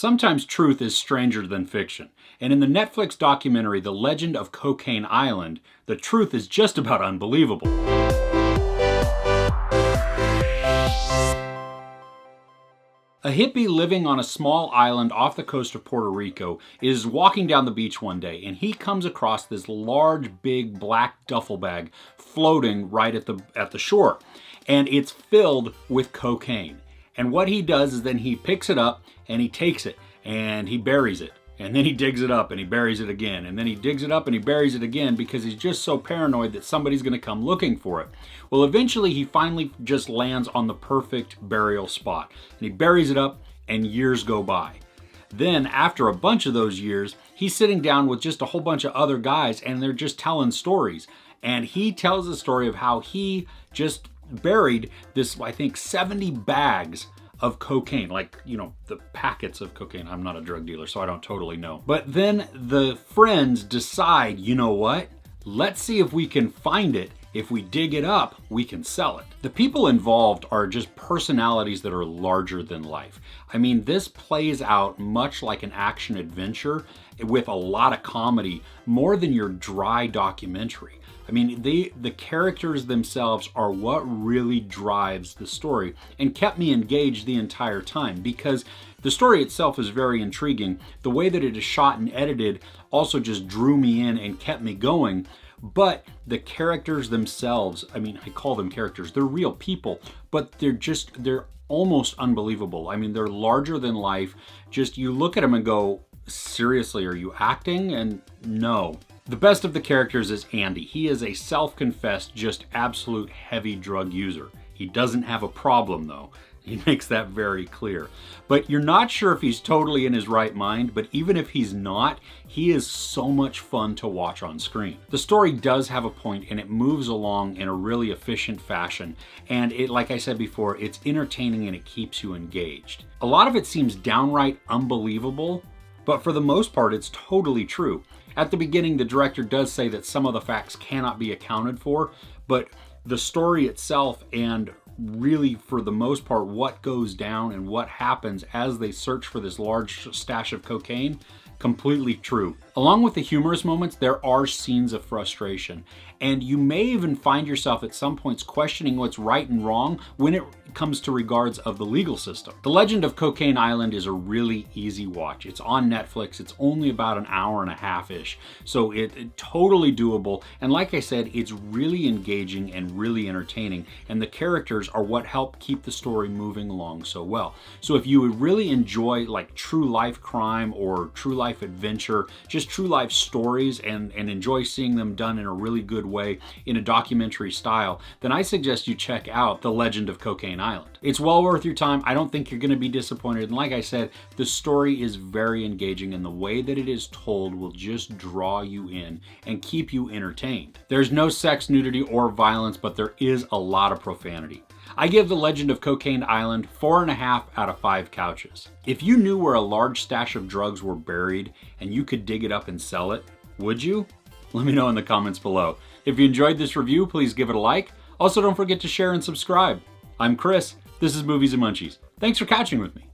Sometimes truth is stranger than fiction, and in the Netflix documentary The Legend of Cocaine Island, the truth is just about unbelievable. A hippie living on a small island off the coast of Puerto Rico is walking down the beach one day, and he comes across this large, big black duffel bag floating right at the shore, and it's filled with cocaine. And what he does is then he picks it up and he takes it and he buries it. And then he digs it up and he buries it again. And then he digs it up and he buries it again because he's just so paranoid that somebody's going to come looking for it. Well, eventually he finally just lands on the perfect burial spot. And he buries it up and years go by. Then after a bunch of those years, he's sitting down with just a whole bunch of other guys and they're just telling stories. And he tells the story of how he just buried this, I think, 70 bags of cocaine, like, you know, the packets of cocaine. I'm not a drug dealer, so I don't totally know. But then the friends decide, you know what? Let's see if we can find it. If we dig it up, we can sell it. The people involved are just personalities that are larger than life. I mean, this plays out much like an action adventure with a lot of comedy, more than your dry documentary. I mean, the characters themselves are what really drives the story and kept me engaged the entire time, because the story itself is very intriguing. The way that it is shot and edited also just drew me in and kept me going. But the characters themselves, I mean, I call them characters, they're real people, but they're almost unbelievable. I mean, they're larger than life. Just, you look at them and go, seriously, are you acting? And no. The best of the characters is Andy. He is a self-confessed, just absolute heavy drug user. He doesn't have a problem though. He makes that very clear. But you're not sure if he's totally in his right mind, but even if he's not, he is so much fun to watch on screen. The story does have a point and it moves along in a really efficient fashion. And it, like I said before, it's entertaining and it keeps you engaged. A lot of it seems downright unbelievable, but for the most part, it's totally true. At the beginning, the director does say that some of the facts cannot be accounted for, but the story itself and really, for the most part, what goes down and what happens as they search for this large stash of cocaine, completely true. Along with the humorous moments, there are scenes of frustration. And you may even find yourself at some points questioning what's right and wrong when it comes to regards of the legal system. The Legend of Cocaine Island is a really easy watch. It's on Netflix. It's only about an hour and a half-ish. So it's totally doable. And like I said, it's really engaging and really entertaining. And the characters are what help keep the story moving along so well. So if you would really enjoy like true life crime or true life adventure, just true life stories and enjoy seeing them done in a really good way in a documentary style, then I suggest you check out The Legend of Cocaine Island. It's well worth your time. I don't think you're going to be disappointed. And like I said, the story is very engaging and the way that it is told will just draw you in and keep you entertained. There's no sex, nudity, or violence, but there is a lot of profanity. I give The Legend of Cocaine Island 4.5 out of 5 couches. If you knew where a large stash of drugs were buried and you could dig it up and sell it, would you? Let me know in the comments below. If you enjoyed this review, please give it a like. Also, don't forget to share and subscribe. I'm Chris. This is Movies and Munchies. Thanks for couching with me.